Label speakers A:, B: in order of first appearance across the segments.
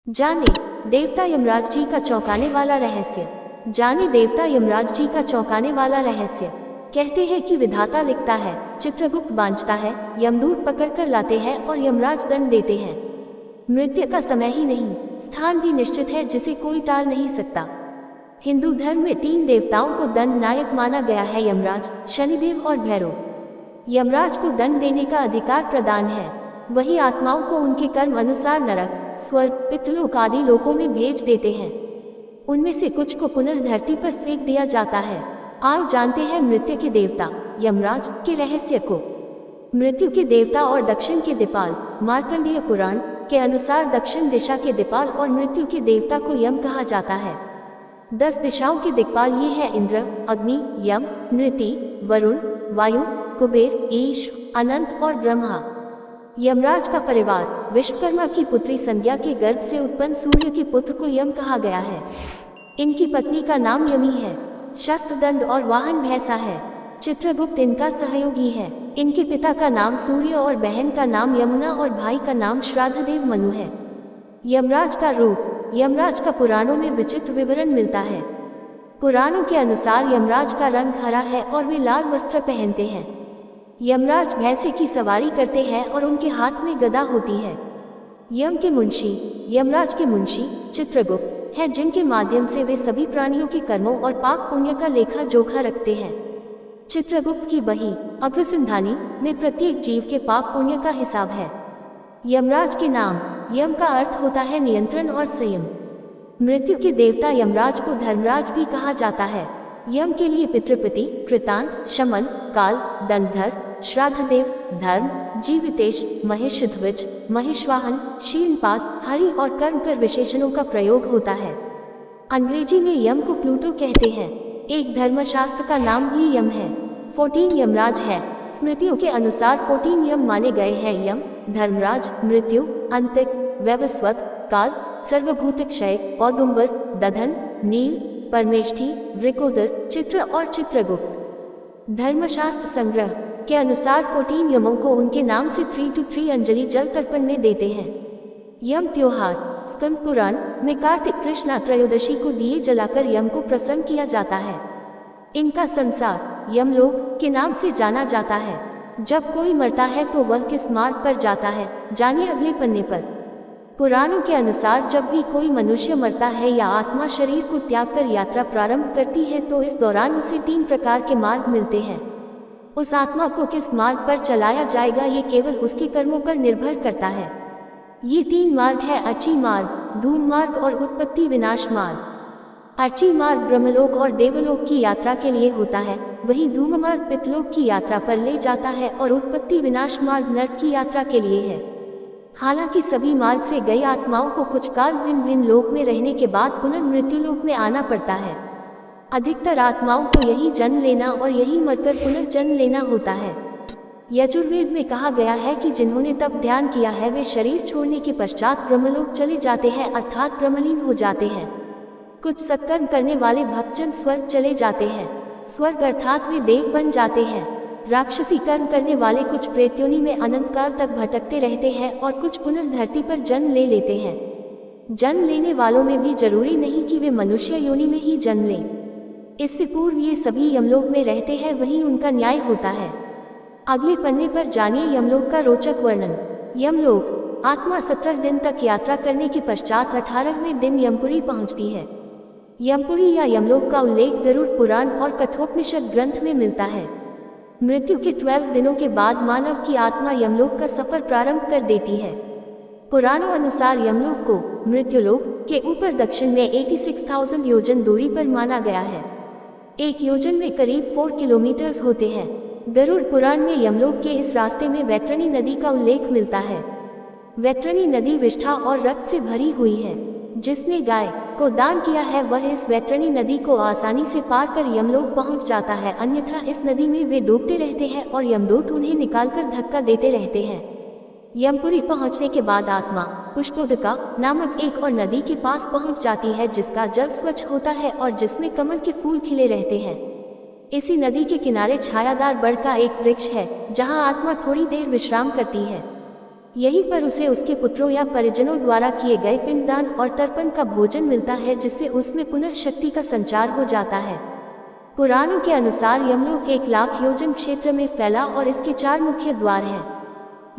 A: जाने देवता यमराज जी का चौंकाने वाला रहस्य। जाने देवता यमराज जी का चौंकाने वाला रहस्य। कहते हैं कि विधाता लिखता है, चित्रगुप्त बांचता है, यमदूत पकड़कर लाते हैं और यमराज दंड देते हैं। मृत्यु का समय ही नहीं, स्थान भी निश्चित है जिसे कोई टाल नहीं सकता। हिंदू धर्म में 3 देवताओं को दंड नायक माना गया है, यमराज, शनिदेव और भैरव। यमराज को दंड देने का अधिकार प्रदान है, वही आत्माओं को उनके कर्म अनुसार नरक, स्वर्ग, पितृलोक आदि लोकों में भेज देते हैं। उनमें से कुछ को पुनः धरती पर फेंक दिया जाता है। आओ जानते हैं मृत्यु के देवता यमराज के रहस्य को। मृत्यु के देवता और दक्षिण के दिपाल। मार्कंडेय पुराण के अनुसार दक्षिण दिशा के दिपाल और मृत्यु के देवता को यम कहा जाता है। 10 दिशाओं के दिक्पाल ये हैं इंद्र, अग्नि, यम, नृति, वरुण, वायु, कुबेर, ईश, अनंत और ब्रह्मा। यमराज का परिवार। विश्वकर्मा की पुत्री संज्ञा के गर्भ से उत्पन्न सूर्य के पुत्र को यम कहा गया है। इनकी पत्नी का नाम यमी है। शस्त्र, दंड और वाहन भैंसा है। चित्रगुप्त इनका सहयोगी है। इनके पिता का नाम सूर्य और बहन का नाम यमुना और भाई का नाम श्राद्धदेव मनु है। यमराज का रूप। यमराज का पुराणों में विचित्र विवरण मिलता है। पुराणों के अनुसार यमराज का रंग हरा है और वे लाल वस्त्र पहनते हैं। यमराज भैंसे की सवारी करते हैं और उनके हाथ में गदा होती है। यम के मुंशी। यमराज के मुंशी चित्रगुप्त हैं, जिनके माध्यम से वे सभी प्राणियों के कर्मों और पाप पुण्य का लेखा जोखा रखते हैं। चित्रगुप्त की बही अग्रसिंधानी में प्रत्येक जीव के पाप पुण्य का हिसाब है। यमराज के नाम। यम का अर्थ होता है नियंत्रण और संयम। मृत्यु के देवता यमराज को धर्मराज भी कहा जाता है। यम के लिए पितृपति, कृतांत, शमन, काल, दंडधर, श्राद्धदेव, धर्म, जीवितेश, महिषध्वज, महिषवाहन, शीलपात, हरि और कर्मकर विशेषणों का प्रयोग होता है। अंग्रेजी में यम को प्लूटो कहते हैं। एक धर्मशास्त्र का नाम भी यम है। 14 यमराज है। स्मृतियों के अनुसार 14 यम माने गए हैं। यम, धर्मराज, मृत्यु, अंतिक, वैवस्वत, काल, सर्वभूतिक्षय, औदुंबर, दधन, नील, परमेष्ठी, वृकोदर, चित्र और चित्रगुप्त। धर्मशास्त्र संग्रह के अनुसार 14 यमों को उनके नाम से 3 अंजलि जल तर्पण में देते हैं। यम त्योहार। स्कंद पुराण में कार्तिक कृष्ण त्रयोदशी को दिए जलाकर यम को प्रसन्न किया जाता है। इनका संसार यमलोक के नाम से जाना जाता है। जब कोई मरता है तो वह किस मार्ग पर जाता है, जानिए अगले पन्ने पर। पुराणों के अनुसार जब भी कोई मनुष्य मरता है या आत्मा शरीर को त्याग कर यात्रा प्रारंभ करती है तो इस दौरान उसे 3 प्रकार के मार्ग मिलते हैं। उस आत्मा को किस मार्ग पर चलाया जाएगा ये केवल उसके कर्मों पर निर्भर करता है। ये 3 मार्ग है अर्ची मार्ग, धूम मार्ग और उत्पत्ति विनाश मार्ग। अर्ची मार्ग ब्रह्मलोक और देवलोक की यात्रा के लिए होता है, वहीं धूम मार्ग पितृलोक की यात्रा पर ले जाता है और उत्पत्ति विनाश मार्ग नरक की यात्रा के लिए है। हालांकि सभी मार्ग से गई आत्माओं को कुछ काल भिन्न भिन्न लोक में रहने के बाद पुनः मृत्युलोक में आना पड़ता है। अधिकतर आत्माओं को यही जन्म लेना और यही मरकर पुनः जन्म लेना होता है। यजुर्वेद में कहा गया है कि जिन्होंने तप ध्यान किया है वे शरीर छोड़ने के पश्चात ब्रह्मलोक चले जाते हैं, अर्थात ब्रह्मलीन हो जाते हैं। कुछ सत्कर्म करने वाले भक्तजन स्वर्ग चले जाते हैं। स्वर्ग अर्थात वे देव बन जाते हैं। राक्षसी कर्म करने वाले कुछ प्रेत्योनि में अनंत काल तक भटकते रहते हैं और कुछ पुनः धरती पर जन्म ले लेते हैं। जन्म लेने वालों में भी जरूरी नहीं कि वे मनुष्य योनि में ही जन्म लें। इससे पूर्व ये सभी यमलोक में रहते हैं, वहीं उनका न्याय होता है। अगले पन्ने पर जानिए यमलोक का रोचक वर्णन। यमलोक। आत्मा 17 दिन तक यात्रा करने के पश्चात 18वें दिन यमपुरी पहुंचती है। यमपुरी या यमलोक का उल्लेख गरुड़ पुराण और कठोपनिषद ग्रंथ में मिलता है। मृत्यु के 12 दिनों के बाद मानव की आत्मा यमलोक का सफर प्रारंभ कर देती है। पुराणों अनुसार यमलोक को मृत्युलोक के ऊपर दक्षिण में 86,000 योजन दूरी पर माना गया है। एक योजन में करीब 4 किलोमीटर होते हैं। गरुड़ पुराण में यमलोक के इस रास्ते में वैतरणी नदी का उल्लेख मिलता है। वैतरणी नदी विष्ठा और रक्त से भरी हुई है। जिसने गाय को दान किया है वह इस वैतरणी नदी को आसानी से पार कर यमलोक पहुंच जाता है, अन्यथा इस नदी में वे डूबते रहते हैं और यमदूत उन्हें निकालकर धक्का देते रहते हैं। यमपुरी पहुंचने के बाद आत्मा पुष्पोदका नामक एक और नदी के पास पहुंच जाती है, जिसका जल स्वच्छ होता है और जिसमें कमल के फूल खिले रहते हैं। इसी नदी के किनारे छायादार बड़ का एक वृक्ष है, जहां आत्मा थोड़ी देर विश्राम करती है। यहीं पर उसे उसके पुत्रों या परिजनों द्वारा किए गए पिंडदान और तर्पण का भोजन मिलता है, जिससे उसमें पुनः शक्ति का संचार हो जाता है। पुराणों के अनुसार यमलोक 1,00,000 योजन क्षेत्र में फैला और इसके 4 मुख्य द्वार हैं।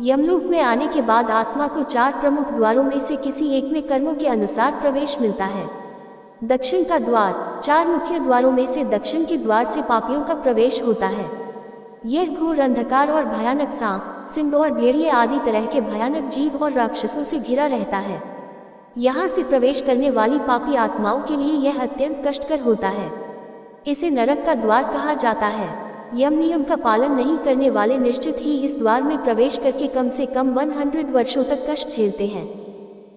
A: यमलोक में आने के बाद आत्मा को 4 प्रमुख द्वारों में से किसी एक में कर्मों के अनुसार प्रवेश मिलता है। दक्षिण का द्वार, 4 मुख्य द्वारों में से दक्षिण के द्वार से पापियों का प्रवेश होता है। यह घोर अंधकार और भयानक सांप, सिंह और भेड़िए आदि तरह के भयानक जीव और राक्षसों से घिरा रहता है। यहाँ से प्रवेश करने वाली पापी आत्माओं के लिए यह अत्यंत कष्टकर होता है। इसे नरक का द्वार कहा जाता है। यम नियम का पालन नहीं करने वाले निश्चित ही इस द्वार में प्रवेश करके कम से कम 100 वर्षों तक कष्ट झेलते हैं।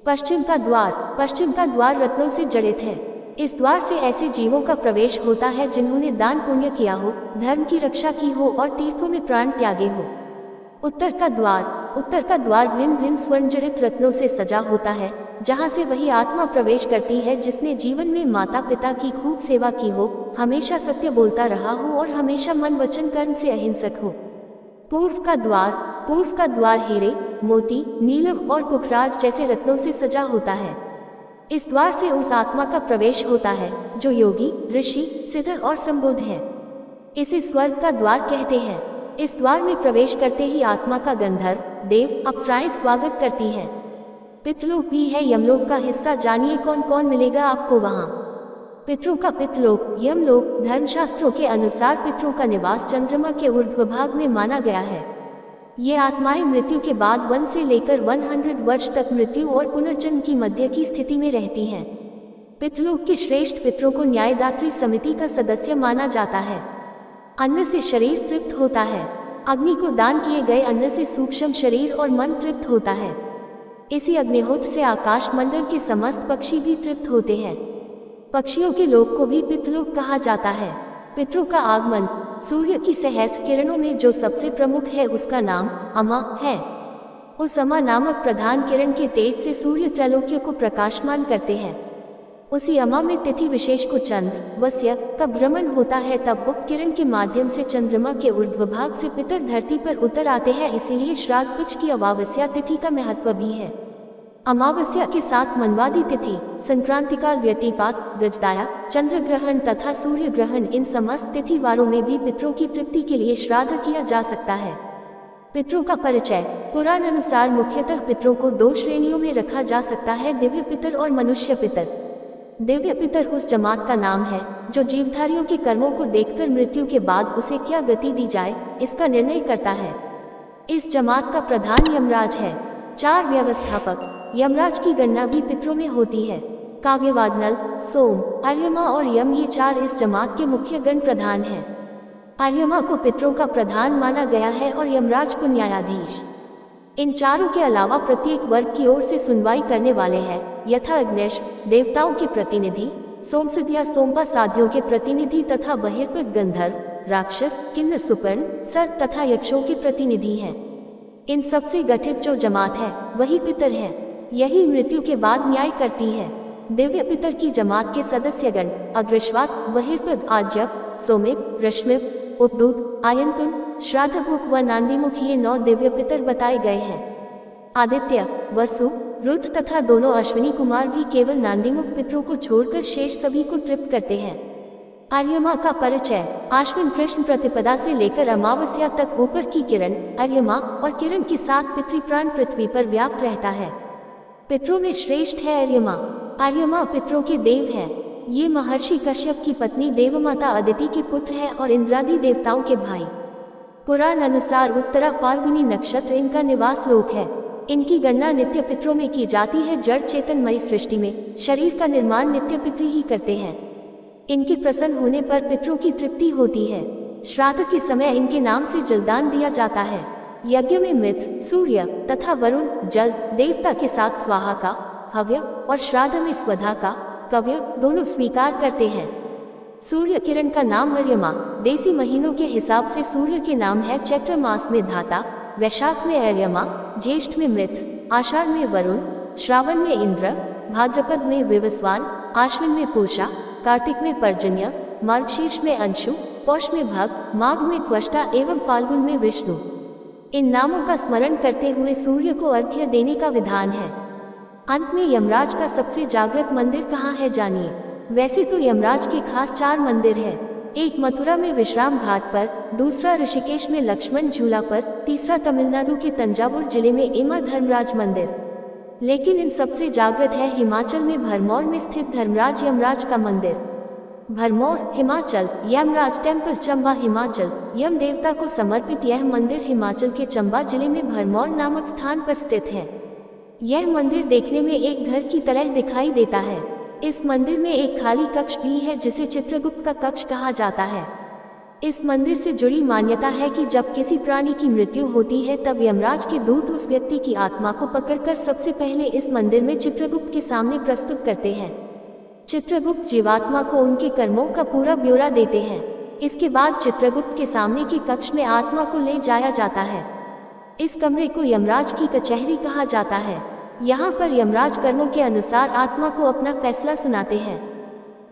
A: पश्चिम का द्वार रत्नों से जड़ित है। इस द्वार से ऐसे जीवों का प्रवेश होता है जिन्होंने दान पुण्य किया हो, धर्म की रक्षा की हो और तीर्थों में प्राण त्यागे हो। उत्तर का द्वार भिन्न भिन्न स्वर्ण जड़ित रत्नों से सजा होता है, जहाँ से वही आत्मा प्रवेश करती है जिसने जीवन में माता पिता की खूब सेवा की हो, हमेशा सत्य बोलता रहा हो और हमेशा मन वचन कर्म से अहिंसक हो। पूर्व का द्वार हीरे, मोती, नीलम और पुखराज जैसे रत्नों से सजा होता है। इस द्वार से उस आत्मा का प्रवेश होता है जो योगी, ऋषि, सिद्ध और संबुद्ध है। इसे स्वर्ग का द्वार कहते हैं। इस द्वार में प्रवेश करते ही आत्मा का गंधर्व, देव, अप्सराएं स्वागत करती हैं। पितृलोक भी है यमलोक का हिस्सा। जानिए कौन कौन मिलेगा आपको वहाँ। पितरों का पितृलोक, यमलोक, धर्मशास्त्रों के अनुसार पितरों का निवास चंद्रमा के ऊर्ध्व भाग में माना गया है। ये आत्माएं मृत्यु के बाद 1 से लेकर 100 वर्ष तक मृत्यु और पुनर्जन्म की मध्य की स्थिति में रहती हैं। पितृलोक के श्रेष्ठ पितरों को न्यायदात्री समिति का सदस्य माना जाता है। अन्न से शरीर तृप्त होता है। अग्नि को दान किए गए अन्न से सूक्ष्म शरीर और मन तृप्त होता है। इसी अग्निहोत्र से आकाश मंडल के समस्त पक्षी भी तृप्त होते हैं। पक्षियों के लोक को भी पितृलोक कहा जाता है। पितरों का आगमन, सूर्य की सहस्र किरणों में जो सबसे प्रमुख है उसका नाम अमा है। उस अमा नामक प्रधान किरण के तेज से सूर्य त्रैलोक्य को प्रकाशमान करते हैं। उसी अमा में तिथि विशेष को चंद्र वस्य का भ्रमण होता है। तब उपकिरण के माध्यम से चंद्रमा के ऊर्ध्व भाग से पितर धरती पर उतर आते हैं। इसीलिए श्राद्ध पक्ष की अमावस्या तिथि का महत्व भी है। अमावस्या के साथ मनवादी तिथि, संक्रांतिकाल व्यतिपात, गजदाया, चंद्र ग्रहण तथा सूर्य ग्रहण, इन समस्त तिथिवारों में भी पितरों की तृप्ति के लिए श्राद्ध किया जा सकता है। पितरों का परिचय। पुराण अनुसार मुख्यतः पितरों को 2 श्रेणियों में रखा जा सकता है, दिव्य पितर और मनुष्य पितर। दिव्य पितर उस जमात का नाम है जो जीवधारियों के कर्मों को देखकर मृत्यु के बाद उसे क्या गति दी जाए इसका निर्णय करता है। इस जमात का प्रधान यमराज है। 4 व्यवस्थापक। यमराज की गणना भी पितरों में होती है। काव्यवादनल, सोम, अर्यमा और यम, ये 4 इस जमात के मुख्य गण प्रधान हैं। अर्यमा को पितरों का प्रधान माना गया है और यमराज को न्यायाधीश। इन चारों के अलावा प्रत्येक वर्ग की ओर से सुनवाई करने वाले हैं, यथा अग्नेश देवताओं के प्रतिनिधि, सोमसिद्ध या सोमपा साध्यों के प्रतिनिधि तथा बहिर्पद गंधर्व, राक्षस, किन्न, सुपर्ण, सर्प तथा यक्षों के प्रतिनिधि हैं। इन सबसे गठित जो जमात है वही पितर है। यही मृत्यु के बाद न्याय करती है। दिव्य पितर की जमात के सदस्यगण अग्रश्वात, बहिर्पद, आज्यप, सोमिप, रश्मिप, उपदूत, आयंतुन, श्राद्धमुख व नांदीमुख, ये 9 दिव्य पितर बताए गए हैं। आदित्य, वसु, रुद्र तथा दोनों अश्विनी कुमार भी केवल नांदीमुख पितरों को छोड़कर शेष सभी को तृप्त करते हैं। अर्यमा का परिचय। आश्विन कृष्ण प्रतिपदा से लेकर अमावस्या तक ऊपर की किरण अर्यमा और किरण के साथ पितृप्राण पृथ्वी पर व्याप्त रहता है। पितरों में श्रेष्ठ है अर्यमा। अर्यमा पितरों के देव हैं। ये महर्षि कश्यप की पत्नी देवमाता अदिति के पुत्र है और इंद्रादि देवताओं के भाई। पुराण अनुसार उत्तरा फाल्गुनी नक्षत्र इनका निवास लोक है। इनकी गणना नित्य पितरों में की जाती है। जड़ चेतनमयी सृष्टि में शरीर का निर्माण नित्य पितृ ही करते हैं। इनके प्रसन्न होने पर पितरों की तृप्ति होती है। श्राद्ध के समय इनके नाम से जलदान दिया जाता है। यज्ञ में मित्र, सूर्य तथा वरुण, जल देवता के साथ स्वाहा का हव्य और श्राद्ध में स्वधा का कव्य दोनों स्वीकार करते हैं। सूर्य किरण का नाम अर्यमा। देसी महीनों के हिसाब से सूर्य के नाम है चैत्र मास में धाता, वैशाख में अर्यमा, ज्येष्ठ में मित्र, आषाढ़ में वरुण, श्रावण में इंद्र, भाद्रपद में विवस्वान, आश्विन में पूषा, कार्तिक में पर्जन्य, मार्गशीर्ष में अंशु, पौष में भग, माघ में त्वष्टा एवं फाल्गुन में विष्णु। इन नामों का स्मरण करते हुए सूर्य को अर्घ्य देने का विधान है। अंत में यमराज का सबसे जागृत मंदिर कहाँ है जानिए। वैसे तो यमराज के खास 4 मंदिर हैं। एक मथुरा में विश्राम घाट पर, दूसरा ऋषिकेश में लक्ष्मण झूला पर, तीसरा तमिलनाडु के तंजावुर जिले में एमा धर्मराज मंदिर। लेकिन इन सबसे जागृत है हिमाचल में भरमौर में स्थित धर्मराज यमराज का मंदिर। भरमौर, हिमाचल। यमराज टेम्पल, चंबा, हिमाचल। यम देवता को समर्पित यह मंदिर हिमाचल के चंबा जिले में भरमौर नामक स्थान पर स्थित है। यह मंदिर देखने में एक घर की तरह दिखाई देता है। इस मंदिर में एक खाली कक्ष भी है जिसे चित्रगुप्त का कक्ष कहा जाता है। इस मंदिर से जुड़ी मान्यता है कि जब किसी प्राणी की मृत्यु होती है तब यमराज के दूत उस व्यक्ति की आत्मा को पकड़कर सबसे पहले इस मंदिर में चित्रगुप्त के सामने प्रस्तुत करते हैं। चित्रगुप्त जीवात्मा को उनके कर्मों का पूरा ब्यौरा देते हैं। इसके बाद चित्रगुप्त के सामने के कक्ष में आत्मा को ले जाया जाता है। इस कमरे को यमराज की कचहरी कहा जाता है। यहाँ पर यमराज कर्मों के अनुसार आत्मा को अपना फैसला सुनाते हैं।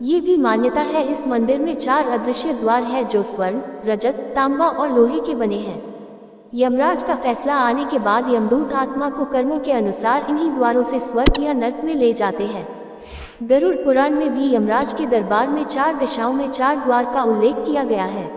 A: ये भी मान्यता है इस मंदिर में 4 अदृश्य द्वार है जो स्वर्ण, रजत, तांबा और लोहे के बने हैं। यमराज का फैसला आने के बाद यमदूत आत्मा को कर्मों के अनुसार इन्हीं द्वारों से स्वर्ग या नर्क में ले जाते हैं। गरुड़ पुराण में भी यमराज के दरबार में 4 दिशाओं में 4 द्वार का उल्लेख किया गया है।